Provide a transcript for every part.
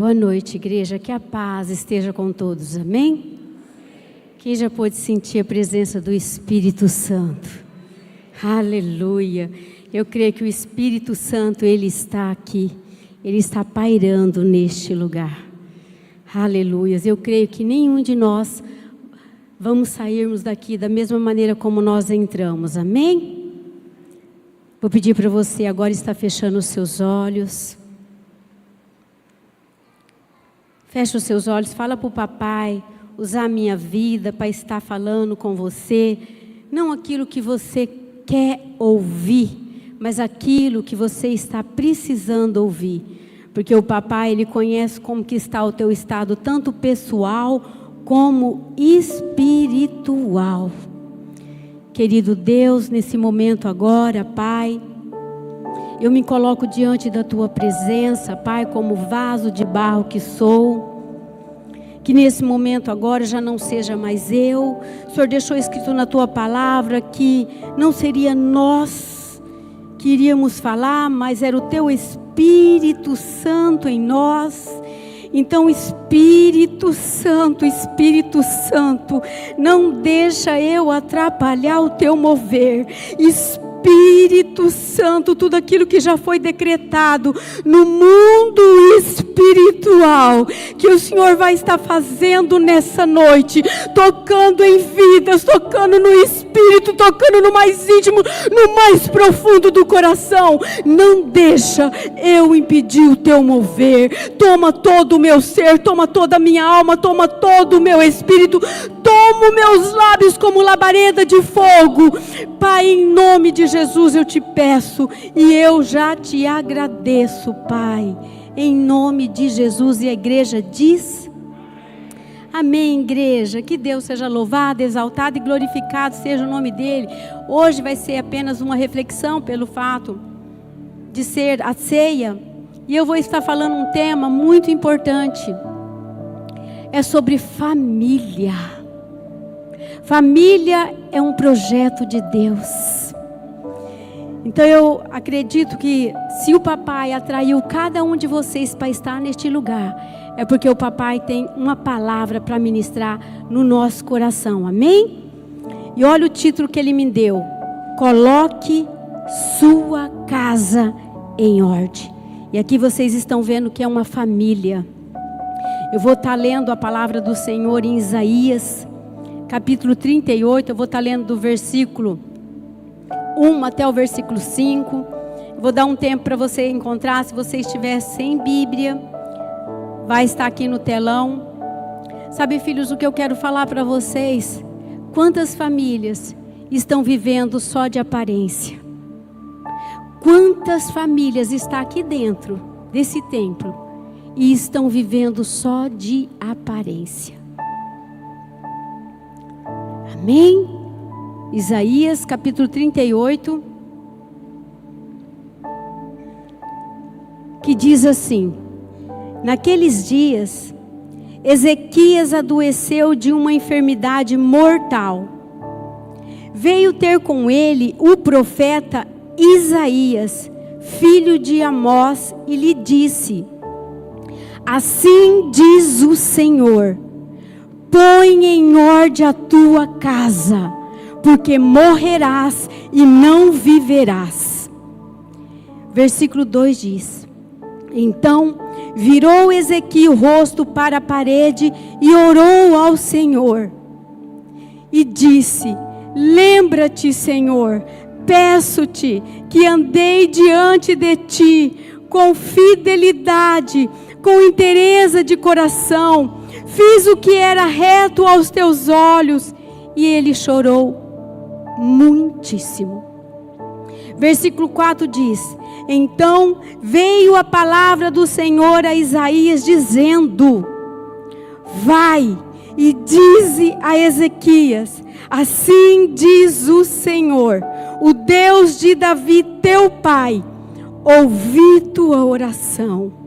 Boa noite, igreja. Que a paz esteja com todos. Amém? Quem já pôde sentir a presença do Espírito Santo? Aleluia. Eu creio que o Espírito Santo, Ele está aqui. Ele está pairando neste lugar. Aleluia. Eu creio que nenhum de nós vamos sairmos daqui da mesma maneira como nós entramos. Amém? Vou pedir para você agora estar fechando os seus olhos. Fecha os seus olhos, fala para o papai usar a minha vida para estar falando com você. Não aquilo que você quer ouvir, mas aquilo que você está precisando ouvir. Porque o papai, ele conhece como que está o teu estado, tanto pessoal como espiritual. Querido Deus, nesse momento agora, Pai, eu me coloco diante da Tua presença, Pai, como vaso de barro que sou. Que nesse momento agora já não seja mais eu. O Senhor deixou escrito na Tua palavra que não seria nós que iríamos falar, mas era o Teu Espírito Santo em nós. Então, Espírito Santo, não deixa eu atrapalhar o Teu mover. Espírito Santo, tudo aquilo que já foi decretado no mundo espiritual, que o Senhor vai estar fazendo nessa noite, tocando em vidas, tocando no espírito, tocando no mais íntimo, no mais profundo do coração. Não deixa eu impedir o Teu mover. Toma todo o meu ser, toma toda a minha alma, toma todo o meu espírito, toma os meus lábios como labareda de fogo. Pai, em nome de Jesus eu te peço e eu já te agradeço, Pai, em nome de Jesus. E a igreja diz amém, igreja. Que Deus seja louvado, exaltado e glorificado seja o nome dEle. Hoje vai ser apenas uma reflexão pelo fato de ser a ceia, e eu vou estar falando um tema muito importante. É sobre família. Família é um projeto de Deus. Então eu acredito que se o papai atraiu cada um de vocês para estar neste lugar, é porque o papai tem uma palavra para ministrar no nosso coração. Amém? E olha o título que ele me deu: coloque sua casa em ordem. E aqui vocês estão vendo que é uma família. Eu vou estar lendo a palavra do Senhor em Isaías capítulo 38, eu vou estar lendo do versículo 1 até o versículo 5. Eu vou dar um tempo para você encontrar. Se você estiver sem Bíblia, vai estar aqui no telão. Sabe, filhos, o que eu quero falar para vocês? Quantas famílias estão vivendo só de aparência? Quantas famílias estão aqui dentro desse templo e estão vivendo só de aparência? Amém? Isaías capítulo 38, que diz assim: naqueles dias, Ezequias adoeceu de uma enfermidade mortal. Veio ter com ele o profeta Isaías, filho de Amós, e lhe disse: assim diz o Senhor, põe em ordem a tua casa, porque morrerás e não viverás. Versículo 2 diz: então virou Ezequiel o rosto para a parede e orou ao Senhor. E disse: lembra-te, Senhor, peço-te que andei diante de ti com fidelidade, com inteireza de coração. Fiz o que era reto aos teus olhos. E ele chorou muitíssimo. Versículo 4 diz: então veio a palavra do Senhor a Isaías dizendo: vai e dize a Ezequias: assim diz o Senhor, o Deus de Davi teu pai, ouvi tua oração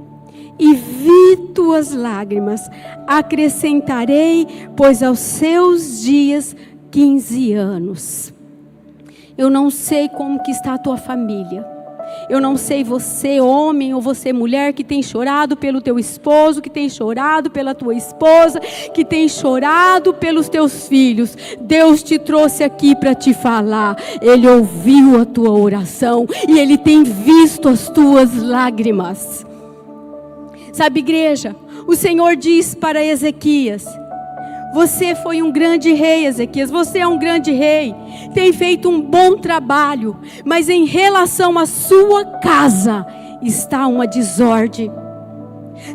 e vi tuas lágrimas. Acrescentarei, pois aos seus dias 15 anos. Eu não sei como que está a tua família. Eu não sei você, homem, ou você, mulher, que tem chorado pelo teu esposo, que tem chorado pela tua esposa, que tem chorado pelos teus filhos. Deus te trouxe aqui para te falar. Ele ouviu a tua oração e Ele tem visto as tuas lágrimas. Sabe, igreja, o Senhor diz para Ezequias: você foi um grande rei, Ezequias, você é um grande rei, tem feito um bom trabalho, mas em relação à sua casa está uma desordem.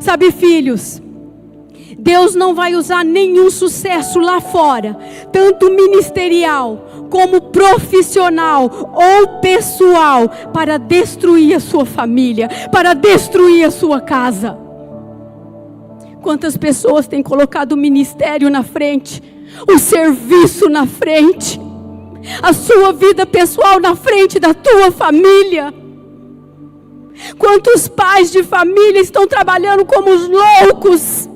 Sabe, filhos, Deus não vai usar nenhum sucesso lá fora, tanto ministerial como profissional ou pessoal, para destruir a sua família, para destruir a sua casa. Quantas pessoas têm colocado o ministério na frente, o serviço na frente, a sua vida pessoal na frente da tua família? Quantos pais de família estão trabalhando como os loucos,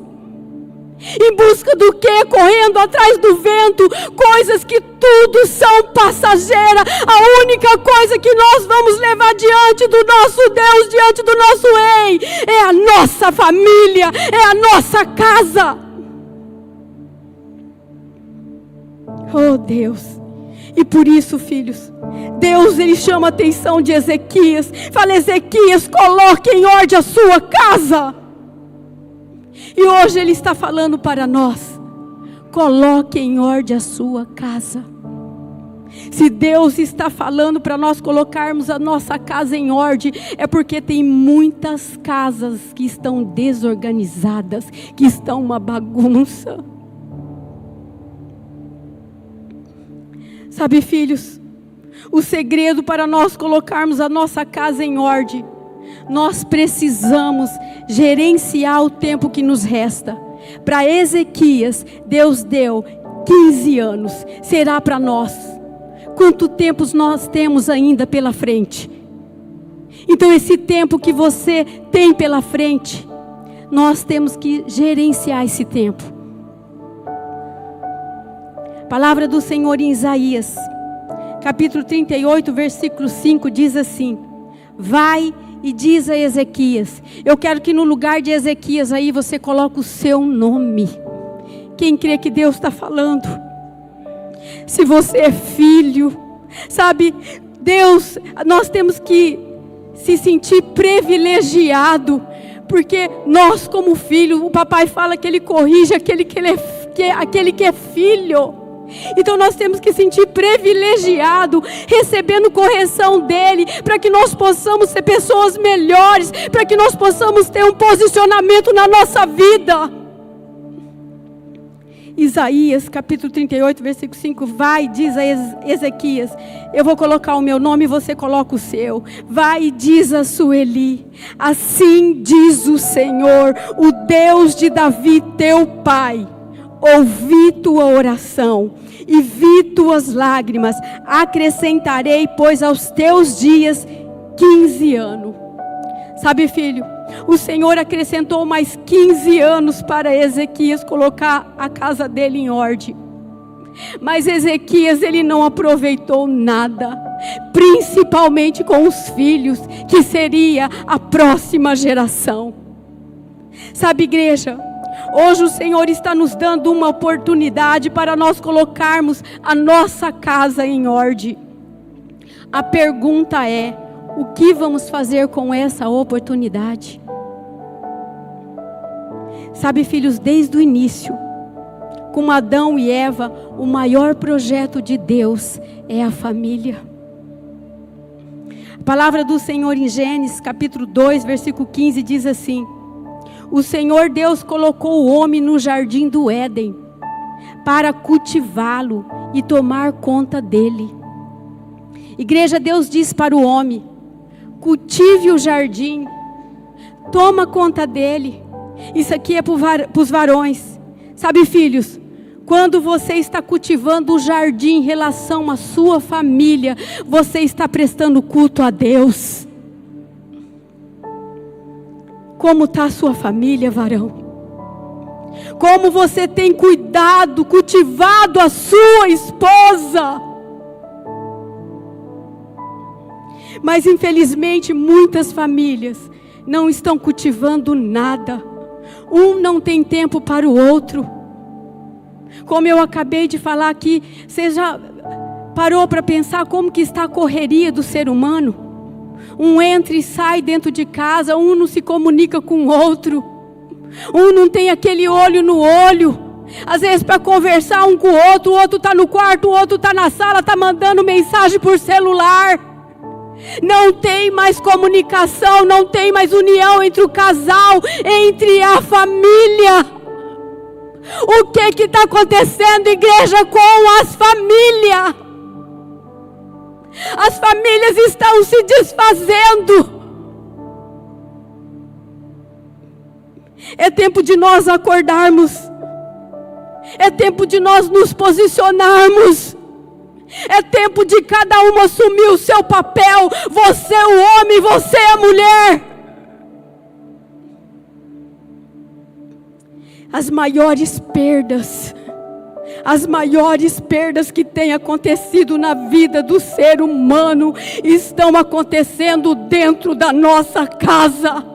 em busca do quê? Correndo atrás do vento, coisas que tudo são passageiras. A única coisa que nós vamos levar diante do nosso Deus, diante do nosso Rei, é a nossa família, é a nossa casa. Oh Deus! E por isso, filhos, Deus, Ele chama a atenção de Ezequias. Fala: Ezequias, coloque em ordem a sua casa. E hoje Ele está falando para nós: coloque em ordem a sua casa. Se Deus está falando para nós colocarmos a nossa casa em ordem, é porque tem muitas casas que estão desorganizadas, que estão uma bagunça. Sabe, filhos, o segredo para nós colocarmos a nossa casa em ordem, nós precisamos gerenciar o tempo que nos resta. Para Ezequias, Deus deu 15 anos. Será para nós? Quanto tempo nós temos ainda pela frente? Então, esse tempo que você tem pela frente, nós temos que gerenciar esse tempo. Palavra do Senhor em Isaías, capítulo 38, versículo 5, diz assim: vai e diz a Ezequias. Eu quero que no lugar de Ezequias aí você coloque o seu nome. Quem crê que Deus está falando? Se você é filho, sabe, Deus, nós temos que se sentir privilegiado, porque nós como filho, o papai fala que Ele corrige aquele que é filho. Então nós temos que sentir privilegiado, recebendo correção dEle, para que nós possamos ser pessoas melhores, para que nós possamos ter um posicionamento na nossa vida. Isaías capítulo 38, versículo 5, vai e diz a Ezequias, eu vou colocar o meu nome e você coloca o seu. Vai e diz a Sueli, assim diz o Senhor, o Deus de Davi teu pai: ouvi tua oração e vi tuas lágrimas, acrescentarei, pois, aos teus dias 15 anos. Sabe, filho, o Senhor acrescentou mais 15 anos para Ezequias colocar a casa dele em ordem. Mas Ezequias, ele não aproveitou nada, principalmente com os filhos, que seria a próxima geração. Sabe, igreja, hoje o Senhor está nos dando uma oportunidade para nós colocarmos a nossa casa em ordem. A pergunta é: o que vamos fazer com essa oportunidade? Sabe, filhos, desde o início, com Adão e Eva, o maior projeto de Deus é a família. A palavra do Senhor em Gênesis capítulo 2, versículo 15 diz assim: o Senhor Deus colocou o homem no jardim do Éden para cultivá-lo e tomar conta dele. Igreja, Deus diz para o homem: cultive o jardim, toma conta dele. Isso aqui é para os varões. Sabe, filhos, quando você está cultivando o jardim em relação à sua família, você está prestando culto a Deus. Como está a sua família, varão? Como você tem cuidado, cultivado a sua esposa? Mas infelizmente muitas famílias não estão cultivando nada. Um não tem tempo para o outro. Como eu acabei de falar aqui, você já parou para pensar como que está a correria do ser humano? Um entra e sai dentro de casa, um não se comunica com o outro. Um não tem aquele olho no olho. Às vezes para conversar um com o outro está no quarto, o outro está na sala, está mandando mensagem por celular. Não tem mais comunicação, não tem mais união entre o casal, entre a família. O que está acontecendo, igreja, com as famílias? As famílias estão se desfazendo. É tempo de nós acordarmos. É tempo de nós nos posicionarmos. É tempo de cada um assumir o seu papel. Você é o homem, você é a mulher. As maiores perdas que têm acontecido na vida do ser humano estão acontecendo dentro da nossa casa.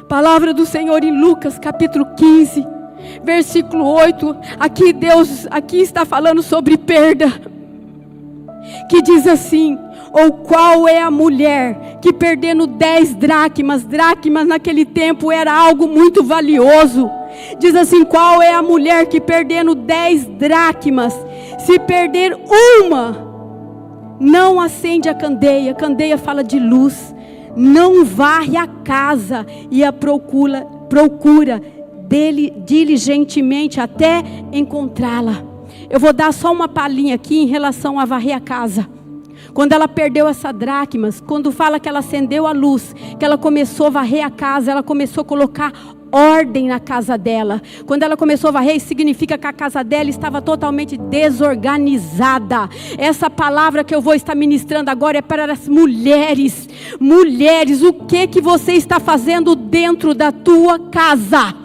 Palavra do Senhor em Lucas capítulo 15, versículo 8. Aqui está falando sobre perda, que diz assim: ou qual é a mulher que perdendo 10 dracmas naquele tempo era algo muito valioso. Diz assim: qual é a mulher que perdendo 10 dracmas, se perder uma, não acende a candeia. Candeia fala de luz. Não varre a casa e a procura diligentemente até encontrá-la. Eu vou dar só uma palhinha aqui em relação a varrer a casa. Quando ela perdeu essas dracmas, quando fala que ela acendeu a luz, que ela começou a varrer a casa, ela começou a colocar ordem na casa dela. Quando ela começou a varrer, significa que a casa dela estava totalmente desorganizada. Essa palavra que eu vou estar ministrando agora é para as mulheres. Mulheres, o que você está fazendo dentro da tua casa?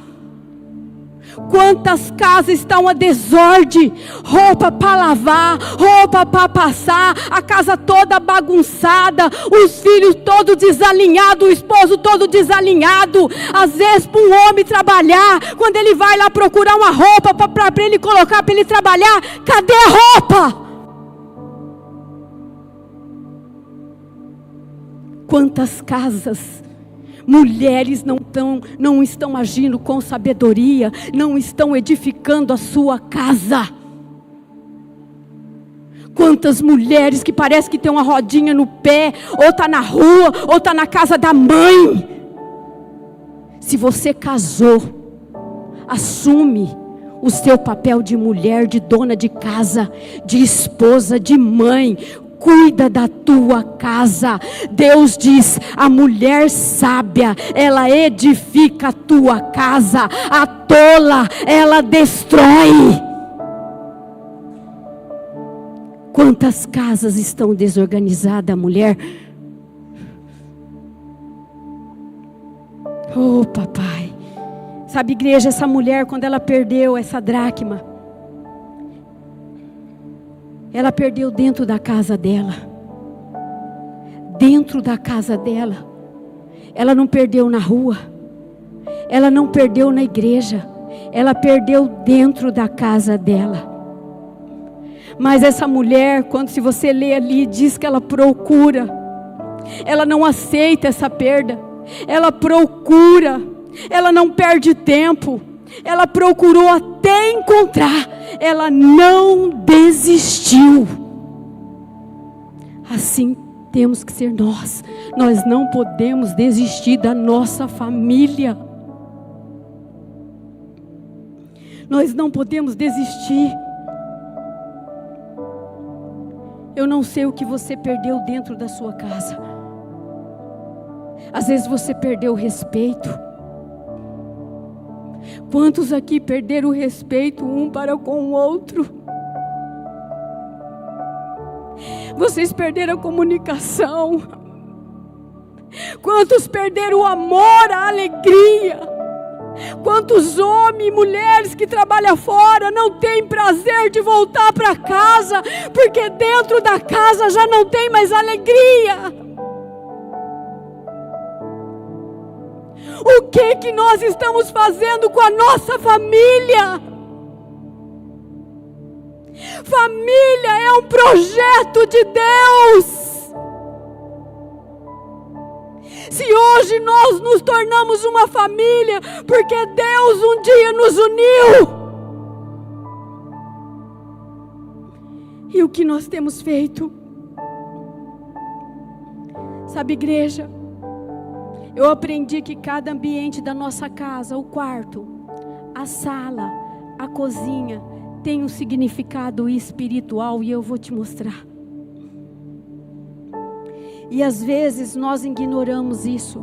Quantas casas estão a desordem? Roupa para lavar, roupa para passar, a casa toda bagunçada, os filhos todos desalinhados, o esposo todo desalinhado. Às vezes para um homem trabalhar, quando ele vai lá procurar uma roupa para ele colocar, para ele trabalhar, cadê a roupa? Quantas casas? Mulheres não estão agindo com sabedoria, não estão edificando a sua casa. Quantas mulheres que parece que tem uma rodinha no pé, ou está na rua, ou está na casa da mãe. Se você casou, assume o seu papel de mulher, de dona de casa, de esposa, de mãe. Cuida da tua casa. Deus diz: a mulher sábia, ela edifica a tua casa. A tola, ela destrói. Quantas casas estão desorganizadas, mulher? Oh, papai. Sabe, igreja, essa mulher, quando ela perdeu essa dracma, ela perdeu dentro da casa dela. Dentro da casa dela. Ela não perdeu na rua. Ela não perdeu na igreja. Ela perdeu dentro da casa dela. Mas essa mulher, quando se você lê ali, diz que ela procura. Ela não aceita essa perda. Ela procura. Ela não perde tempo. Ela procurou até encontrar. Ela não desistiu. Assim temos que ser nós. Nós não podemos desistir da nossa família. Nós não podemos desistir. Eu não sei o que você perdeu dentro da sua casa. Às vezes você perdeu o respeito. Quantos aqui perderam o respeito um para com o outro? Vocês perderam a comunicação. Quantos perderam o amor, a alegria? Quantos homens e mulheres que trabalham fora não têm prazer de voltar para casa, porque dentro da casa já não tem mais alegria. O que nós estamos fazendo com a nossa família? Família é um projeto de Deus. Se hoje nós nos tornamos uma família, porque Deus um dia nos uniu. E o que nós temos feito? Sabe, igreja, eu aprendi que cada ambiente da nossa casa, o quarto, a sala, a cozinha, tem um significado espiritual, e eu vou te mostrar. E às vezes nós ignoramos isso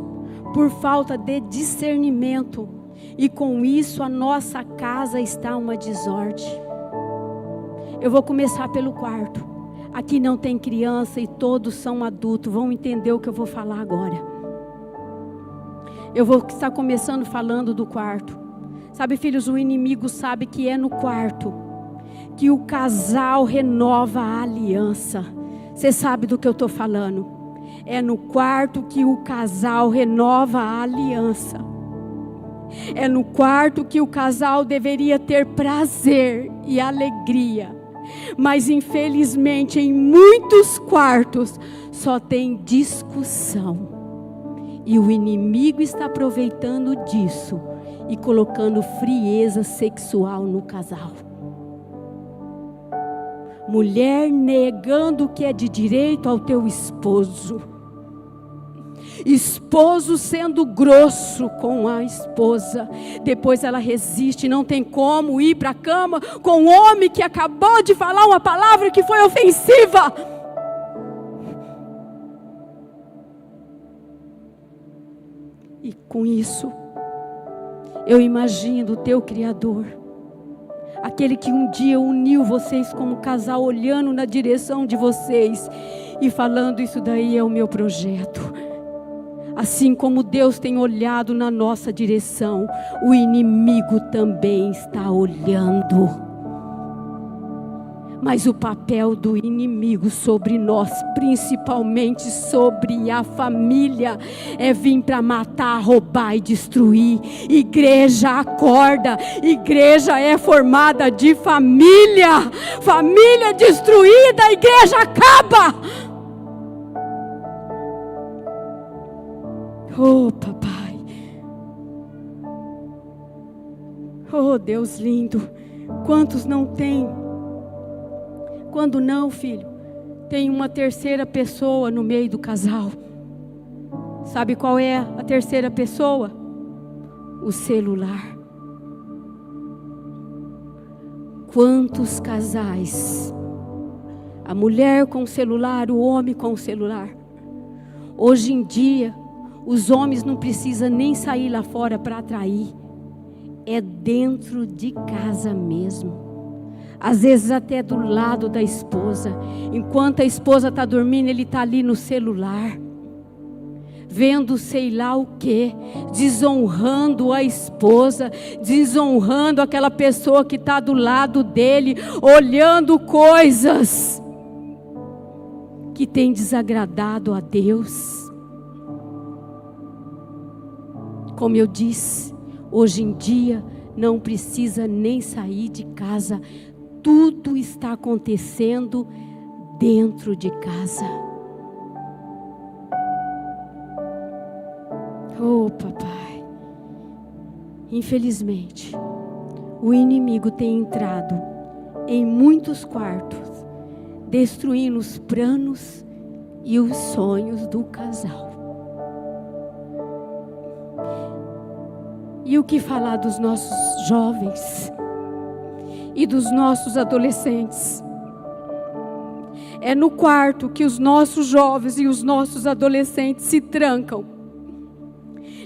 por falta de discernimento, e com isso a nossa casa está uma desordem. Eu vou começar pelo quarto. Aqui não tem criança e todos são adultos, vão entender o que eu vou falar agora. Eu vou estar começando falando do quarto. Sabe, filhos, o inimigo sabe que é no quarto que o casal renova a aliança. Você sabe do que eu estou falando? É no quarto que o casal renova a aliança. É no quarto que o casal deveria ter prazer e alegria. Mas infelizmente em muitos quartos só tem discussão. E o inimigo está aproveitando disso e colocando frieza sexual no casal. Mulher negando o que é de direito ao teu esposo. Esposo sendo grosso com a esposa. Depois ela resiste, não tem como ir para a cama com um homem que acabou de falar uma palavra que foi ofensiva. E com isso, eu imagino o teu Criador, aquele que um dia uniu vocês como casal, olhando na direção de vocês e falando: isso daí é o meu projeto. Assim como Deus tem olhado na nossa direção, o inimigo também está olhando. Mas o papel do inimigo sobre nós, principalmente sobre a família, é vir para matar, roubar e destruir. Igreja acorda, igreja é formada de família. Família destruída, a igreja acaba. Oh, papai. Oh, Deus lindo. Quantos não tem? Quando não, filho, tem uma terceira pessoa no meio do casal. Sabe qual é a terceira pessoa? O celular. Quantos casais? A mulher com o celular, o homem com o celular. Hoje em dia, os homens não precisam nem sair lá fora para atrair. É dentro de casa mesmo. Às vezes até do lado da esposa. Enquanto a esposa está dormindo, ele está ali no celular. Vendo sei lá o que. Desonrando a esposa. Desonrando aquela pessoa que está do lado dele. Olhando coisas que tem desagradado a Deus. Como eu disse, hoje em dia não precisa nem sair de casa. Tudo está acontecendo dentro de casa. Oh, papai. Infelizmente, o inimigo tem entrado em muitos quartos, destruindo os planos e os sonhos do casal. E o que falar dos nossos jovens e dos nossos adolescentes? É no quarto que os nossos jovens e os nossos adolescentes se trancam.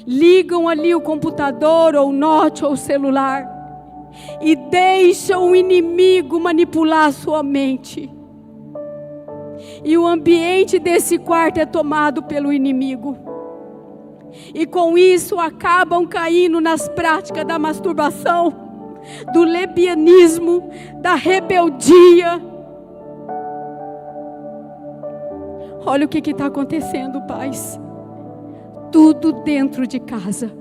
Ligam ali o computador, ou o note, ou o celular, e deixam o inimigo manipular a sua mente. E o ambiente desse quarto é tomado pelo inimigo. E com isso acabam caindo nas práticas da masturbação, do lesbianismo, da rebeldia. Olha o que está acontecendo, pais. Tudo dentro de casa.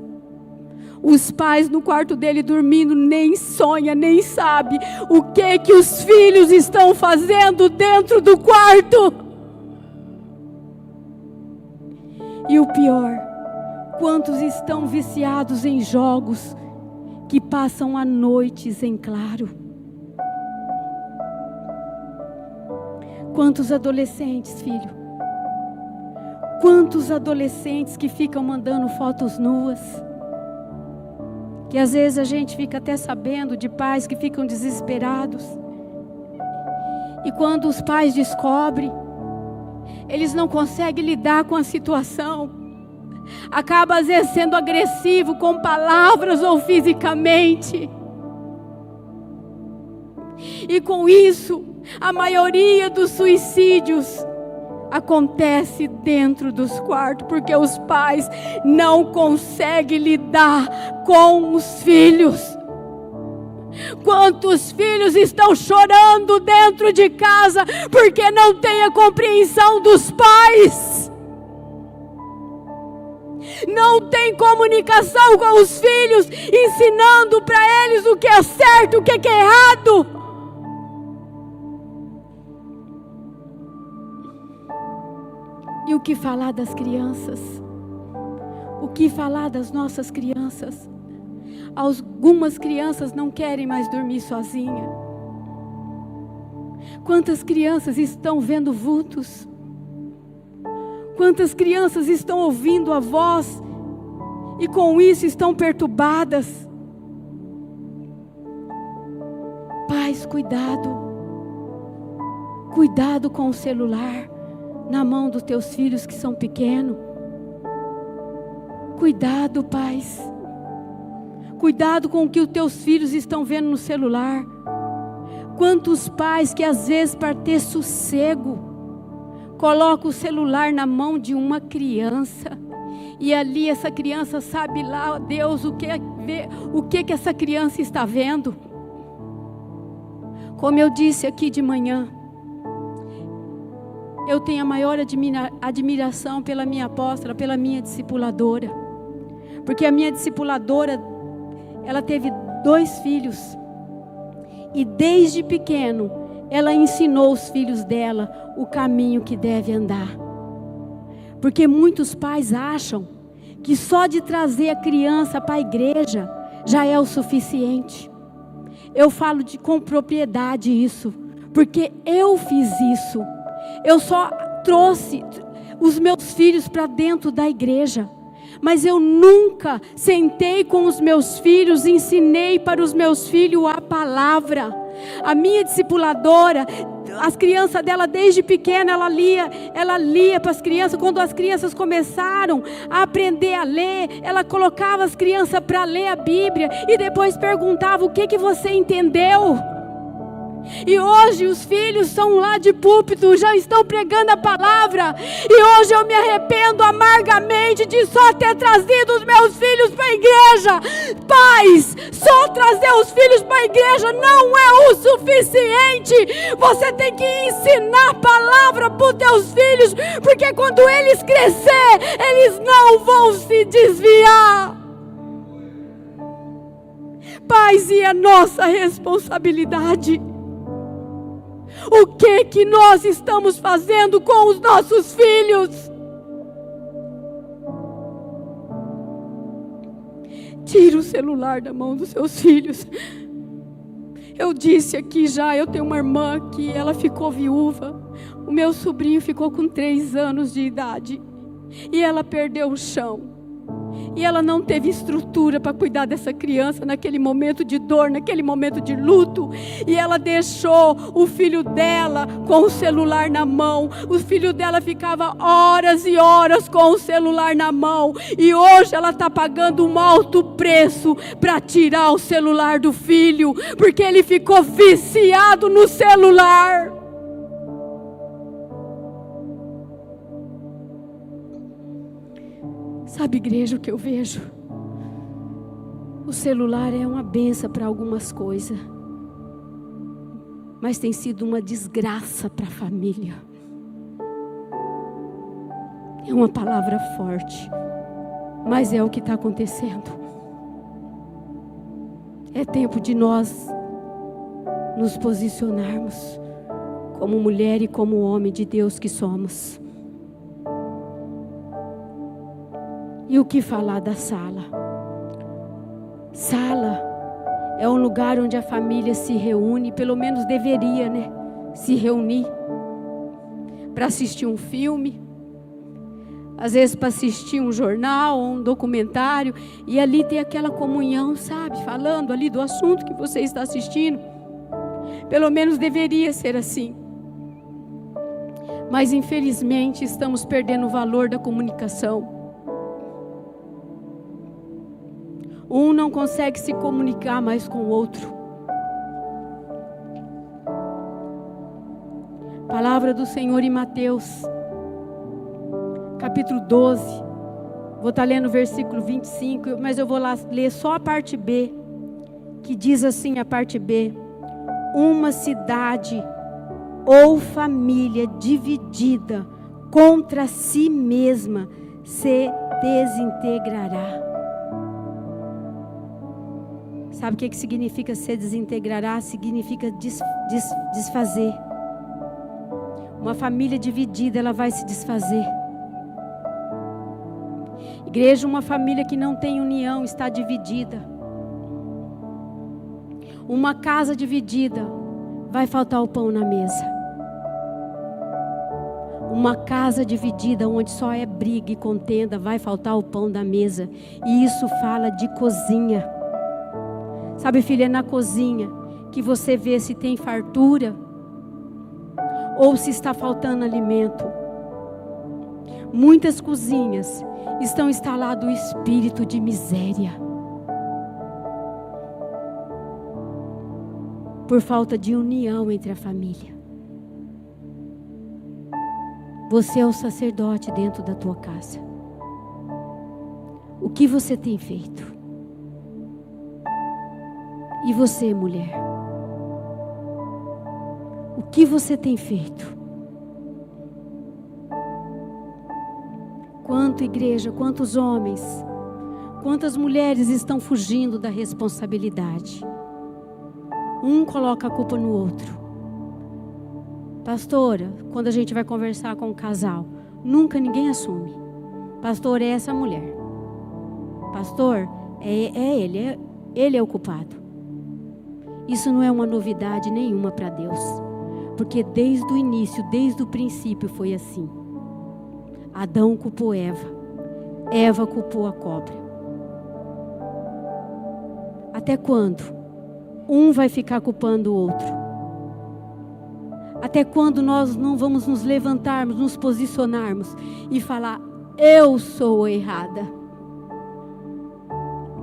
Os pais no quarto dele dormindo nem sonha, nem sabe o que os filhos estão fazendo dentro do quarto. E o pior, quantos estão viciados em jogos que passam a noites em claro? Quantos adolescentes, filho? Quantos adolescentes que ficam mandando fotos nuas? Que às vezes a gente fica até sabendo de pais que ficam desesperados. E quando os pais descobrem, eles não conseguem lidar com a situação. Acaba às vezes sendo agressivo com palavras ou fisicamente. E com isso, a maioria dos suicídios acontece dentro dos quartos, porque os pais não conseguem lidar com os filhos. Quantos filhos estão chorando dentro de casa porque não tem a compreensão dos pais? Não tem comunicação com os filhos, ensinando para eles o que é certo, o que é errado. E o que falar das crianças? O que falar das nossas crianças? Algumas crianças não querem mais dormir sozinha. Quantas crianças estão vendo vultos? Quantas crianças estão ouvindo a voz e com isso estão perturbadas? Pais, cuidado. Cuidado com o celular na mão dos teus filhos que são pequenos. Cuidado, pais. Cuidado com o que os teus filhos estão vendo no celular. Quantos pais que às vezes para ter sossego colocam o celular na mão de uma criança e ali essa criança sabe lá, Deus, o que essa criança está vendo. Como eu disse aqui de manhã, eu tenho a maior admiração pela minha apóstola, pela minha discipuladora. Porque a minha discipuladora, ela teve 2 filhos. E desde pequeno, ela ensinou os filhos dela o caminho que deve andar. Porque muitos pais acham que só de trazer a criança para a igreja já é o suficiente. Eu falo com propriedade isso, porque eu fiz isso. Eu só trouxe os meus filhos para dentro da igreja, mas eu nunca sentei com os meus filhos e ensinei para os meus filhos a palavra. A minha discipuladora, as crianças dela desde pequena, ela lia para as crianças. Quando as crianças começaram a aprender a ler, ela colocava as crianças para ler a Bíblia e depois perguntava: o que você entendeu? E hoje os filhos são lá de púlpito, já estão pregando a palavra. E hoje eu me arrependo amargamente de só ter trazido os meus filhos para a igreja. Pais, só trazer os filhos para a igreja não é o suficiente. Você tem que ensinar a palavra para os teus filhos, porque quando eles crescer, eles não vão se desviar. Pais, e a nossa responsabilidade? O que nós estamos fazendo com os nossos filhos? Tira o celular da mão dos seus filhos. Eu disse aqui já, eu tenho uma irmã que ela ficou viúva. O meu sobrinho ficou com 3 anos de idade. E ela perdeu o chão. E ela não teve estrutura para cuidar dessa criança naquele momento de dor, naquele momento de luto. E ela deixou o filho dela com o celular na mão. O filho dela ficava horas e horas com o celular na mão. E hoje ela está pagando um alto preço para tirar o celular do filho, porque ele ficou viciado no celular. Sabe, igreja, o que eu vejo? O celular é uma benção para algumas coisas, mas tem sido uma desgraça para a família. É uma palavra forte, mas é o que está acontecendo. É tempo de nós nos posicionarmos como mulher e como homem de Deus que somos. E o que falar da sala? Sala é um lugar onde a família se reúne, pelo menos deveria, né? Se reunir para assistir um filme, às vezes para assistir um jornal ou um documentário, e ali tem aquela comunhão, sabe? Falando ali do assunto que você está assistindo. Pelo menos deveria ser assim. Mas infelizmente estamos perdendo o valor da comunicação. Um não consegue se comunicar mais com o outro. Palavra do Senhor em Mateus, capítulo 12. Vou estar lendo o versículo 25, mas eu vou lá ler só a parte B, que diz assim, a parte B: uma cidade ou família dividida contra si mesma se desintegrará. Sabe o que significa se desintegrará? Significa desfazer. Uma família dividida, ela vai se desfazer. Igreja, uma família que não tem união está dividida. Uma casa dividida, vai faltar o pão na mesa. Uma casa dividida, onde só é briga e contenda, vai faltar o pão da mesa. E isso fala de cozinha. Sabe, filha, é na cozinha que você vê se tem fartura ou se está faltando alimento. Muitas cozinhas estão instalado o espírito de miséria, por falta de união entre a família. Você é o sacerdote dentro da tua casa. O que você tem feito? E você, mulher? O que você tem feito? Quanto igreja, quantos homens, quantas mulheres estão fugindo da responsabilidade? Um coloca a culpa no outro. Pastora, quando a gente vai conversar com um casal, nunca ninguém assume. Pastor, é essa mulher. Pastor, ele é o culpado. Isso não é uma novidade nenhuma para Deus, porque desde o início, desde o princípio foi assim. Adão culpou Eva, Eva culpou a cobra. Até quando um vai ficar culpando o outro? Até quando nós não vamos nos levantarmos, nos posicionarmos e falar: eu sou errada,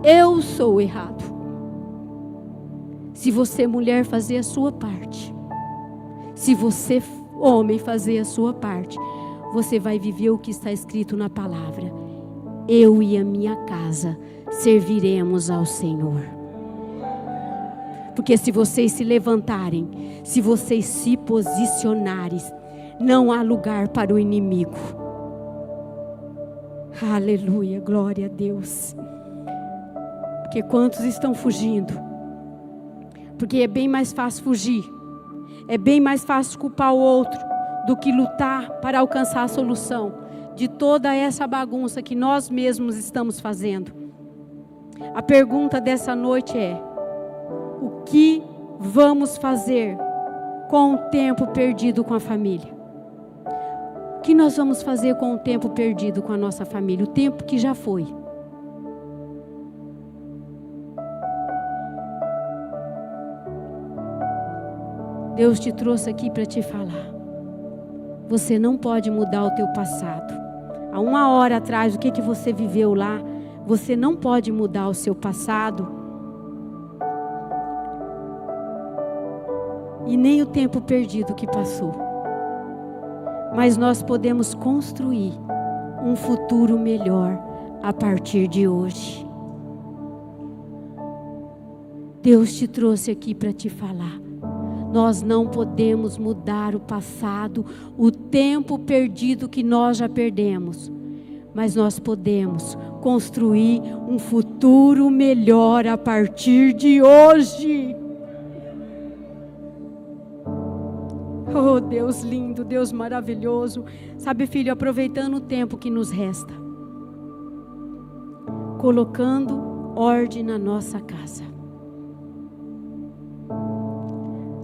eu sou errado? Se você, mulher, fazer a sua parte, se você, homem, fazer a sua parte, você vai viver o que está escrito na palavra: eu e a minha casa serviremos ao Senhor. Porque se vocês se levantarem, se vocês se posicionarem, não há lugar para o inimigo. Aleluia, glória a Deus. Porque quantos estão fugindo? Porque é bem mais fácil fugir, é bem mais fácil culpar o outro do que lutar para alcançar a solução de toda essa bagunça que nós mesmos estamos fazendo. A pergunta dessa noite é: o que vamos fazer com o tempo perdido com a família? O que nós vamos fazer com o tempo perdido com a nossa família? O tempo que já foi. Deus te trouxe aqui para te falar. Você não pode mudar o teu passado. Há uma hora atrás, o que você viveu lá, você não pode mudar o seu passado. E nem o tempo perdido que passou. Mas nós podemos construir um futuro melhor a partir de hoje. Deus te trouxe aqui para te falar. Nós não podemos mudar o passado, o tempo perdido que nós já perdemos. Mas nós podemos construir um futuro melhor a partir de hoje. Oh, Deus lindo, Deus maravilhoso. Sabe, filho, aproveitando o tempo que nos resta, colocando ordem na nossa casa.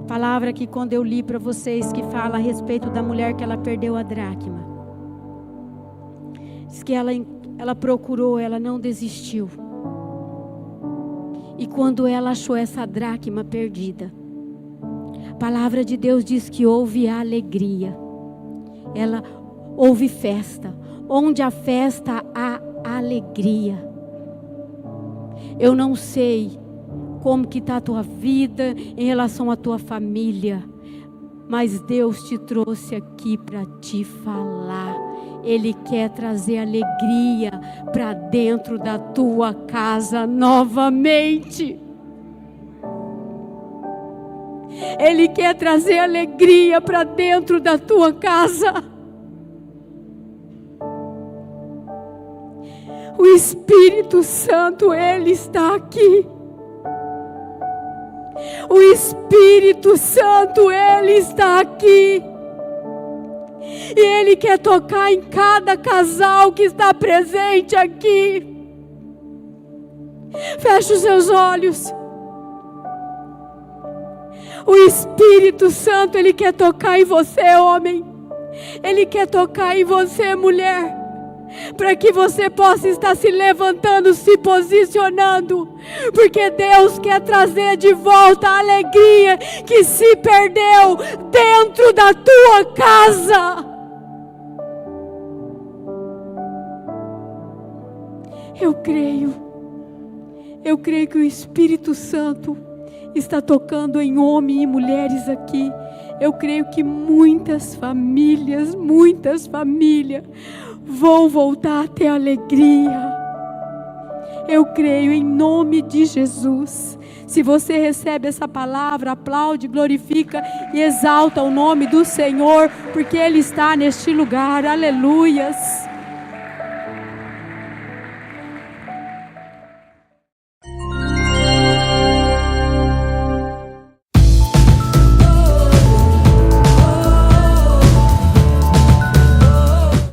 Palavra que quando eu li para vocês, que fala a respeito da mulher que ela perdeu a dracma. Diz que ela procurou, ela não desistiu. E quando ela achou essa dracma perdida, a palavra de Deus diz que houve alegria. Houve festa. Onde há festa, há alegria. Eu não sei como que está a tua vida em relação à tua família, mas Deus te trouxe aqui para te falar. Ele quer trazer alegria para dentro da tua casa novamente. Ele quer trazer alegria para dentro da tua casa. O Espírito Santo, Ele está aqui. O Espírito Santo, Ele está aqui. E Ele quer tocar em cada casal que está presente aqui. Feche os seus olhos. O Espírito Santo, Ele quer tocar em você, homem. Ele quer tocar em você, mulher. Para que você possa estar se levantando, se posicionando. Porque Deus quer trazer de volta a alegria que se perdeu dentro da tua casa. Eu creio que o Espírito Santo está tocando em homens e mulheres aqui. Eu creio que muitas famílias vão voltar a ter alegria. Eu creio em nome de Jesus. Se você recebe essa palavra, aplaude, glorifica e exalta o nome do Senhor, porque Ele está neste lugar. Aleluias.